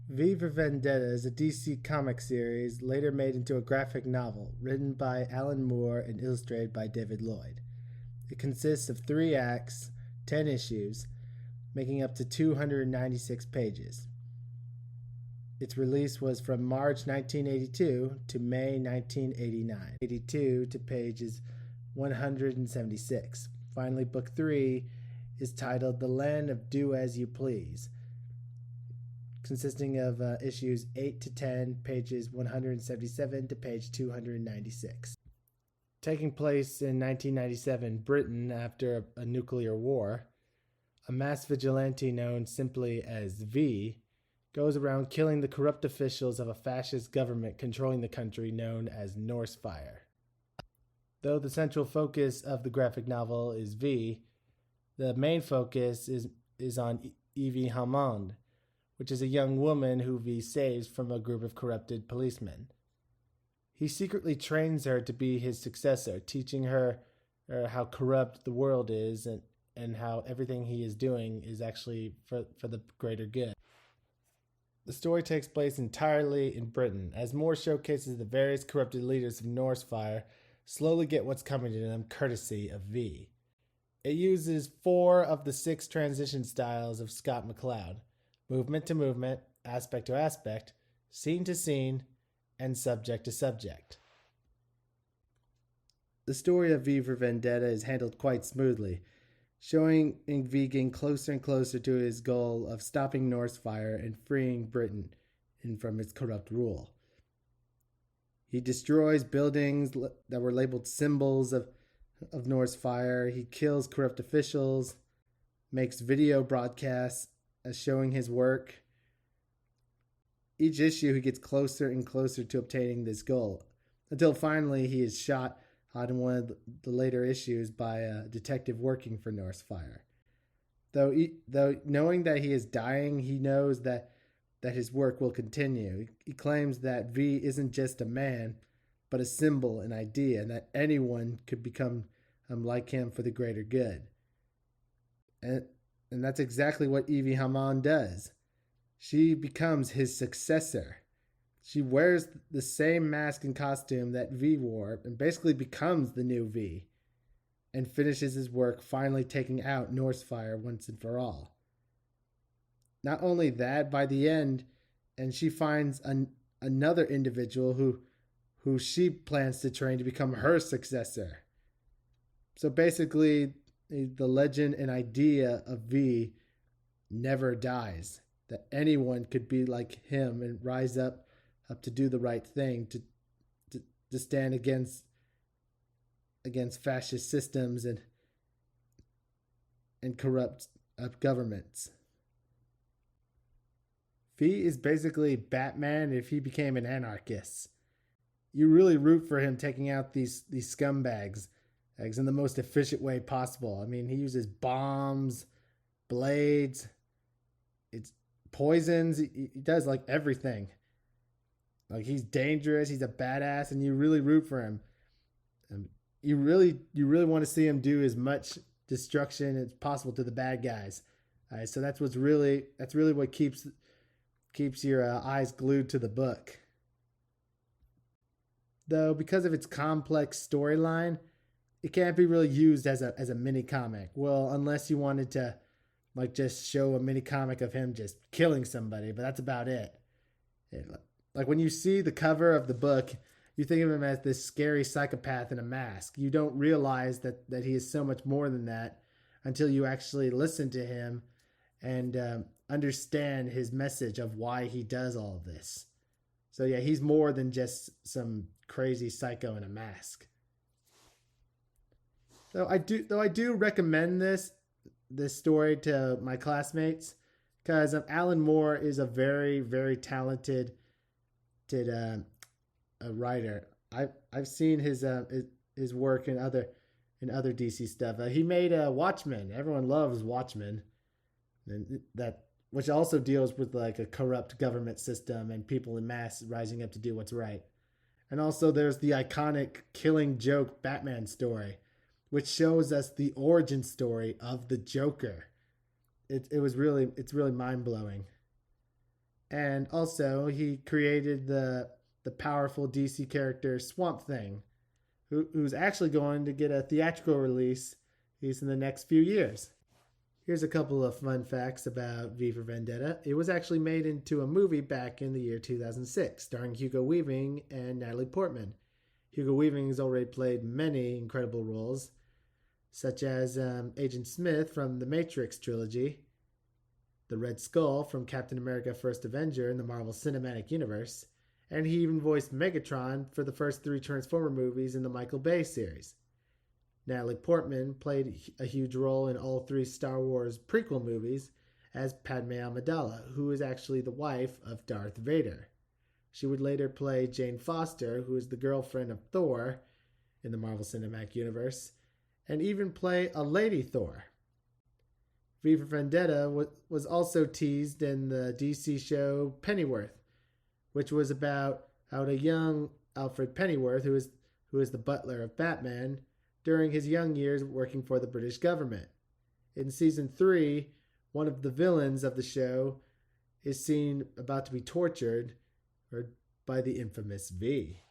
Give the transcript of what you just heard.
V for Vendetta is a DC comic series later made into a graphic novel written by Alan Moore and illustrated by David Lloyd. It consists of 3 acts, 10 issues, making up to 296 pages. Its release was from March 1982 to May 1989, 82 to pages 176. Finally, Book 3 is titled The Land of Do As You Please, consisting of issues 8 to 10, pages 177 to page 296. Taking place in 1997 Britain after a nuclear war, a mass vigilante known simply as V goes around killing the corrupt officials of a fascist government controlling the country known as Northfire. Though the central focus of the graphic novel is V, the main focus is on Evie Hammond, which is a young woman who V saves from a group of corrupted policemen. He secretly trains her to be his successor, teaching her how corrupt the world is and how everything he is doing is actually for the greater good. The story takes place entirely in Britain, as Moore showcases the various corrupted leaders of Northfire slowly get what's coming to them courtesy of V. It uses 4 of the 6 transition styles of Scott McCloud: movement to movement, aspect to aspect, scene to scene, and subject to subject. The story of V for Vendetta is handled quite smoothly, showing V getting closer and closer to his goal of stopping Northfire and freeing Britain from its corrupt rule. He destroys buildings that were labeled symbols of Northfire. He kills corrupt officials, makes video broadcasts showing his work. Each issue he gets closer and closer to obtaining this goal, until finally he is shot in one of the later issues by a detective working for Northfire. Though knowing that he is dying, he knows that his work will continue. He claims that V isn't just a man, but a symbol, an idea, and that anyone could become like him for the greater good. And that's exactly what Evie Hammond does. She becomes his successor. She wears the same mask and costume that V wore and basically becomes the new V, and finishes his work, finally taking out Northfire once and for all. Not only that, by the end, and she finds another individual who she plans to train to become her successor. So basically, the legend and idea of V never dies, that anyone could be like him and rise up to do the right thing, to stand against fascist systems and corrupt governments. V is basically Batman if he became an anarchist. You really root for him taking out these scumbags in the most efficient way possible. I mean, he uses bombs, blades, it's poisons. He does like everything. Like, he's dangerous. He's a badass, and you really root for him. You really want to see him do as much destruction as possible to the bad guys. All right, so that's really what keeps your eyes glued to the book. Though, because of its complex storyline, it can't be really used as a mini comic. Well, unless you wanted to like just show a mini comic of him just killing somebody, but that's about it. Like, when you see the cover of the book, you think of him as this scary psychopath in a mask. You don't realize that he is so much more than that until you actually listen to him and understand his message of why he does all of this. So yeah, he's more than just some crazy psycho in a mask. So I do recommend this story to my classmates, because Alan Moore is a very, very talented writer. I've seen his work in other DC stuff. He made Watchmen. Everyone loves Watchmen, and that which also deals with like a corrupt government system and people in mass rising up to do what's right. And also there's the iconic Killing Joke Batman story, which shows us the origin story of the Joker. It's really mind blowing. And also, he created the powerful DC character Swamp Thing, who's actually going to get a theatrical release in the next few years. Here's a couple of fun facts about V for Vendetta. It was actually made into a movie back in the year 2006, starring Hugo Weaving and Natalie Portman. Hugo Weaving has already played many incredible roles, such as Agent Smith from the Matrix trilogy, the Red Skull from Captain America First Avenger in the Marvel Cinematic Universe, and he even voiced Megatron for the first 3 Transformer movies in the Michael Bay series. Natalie Portman played a huge role in all 3 Star Wars prequel movies as Padme Amidala, who is actually the wife of Darth Vader. She would later play Jane Foster, who is the girlfriend of Thor in the Marvel Cinematic Universe, and even play a Lady Thor. V for Vendetta was also teased in the DC show Pennyworth, which was about how a young Alfred Pennyworth, who is the butler of Batman, during his young years working for the British government. In season 3, one of the villains of the show is seen about to be tortured by the infamous V.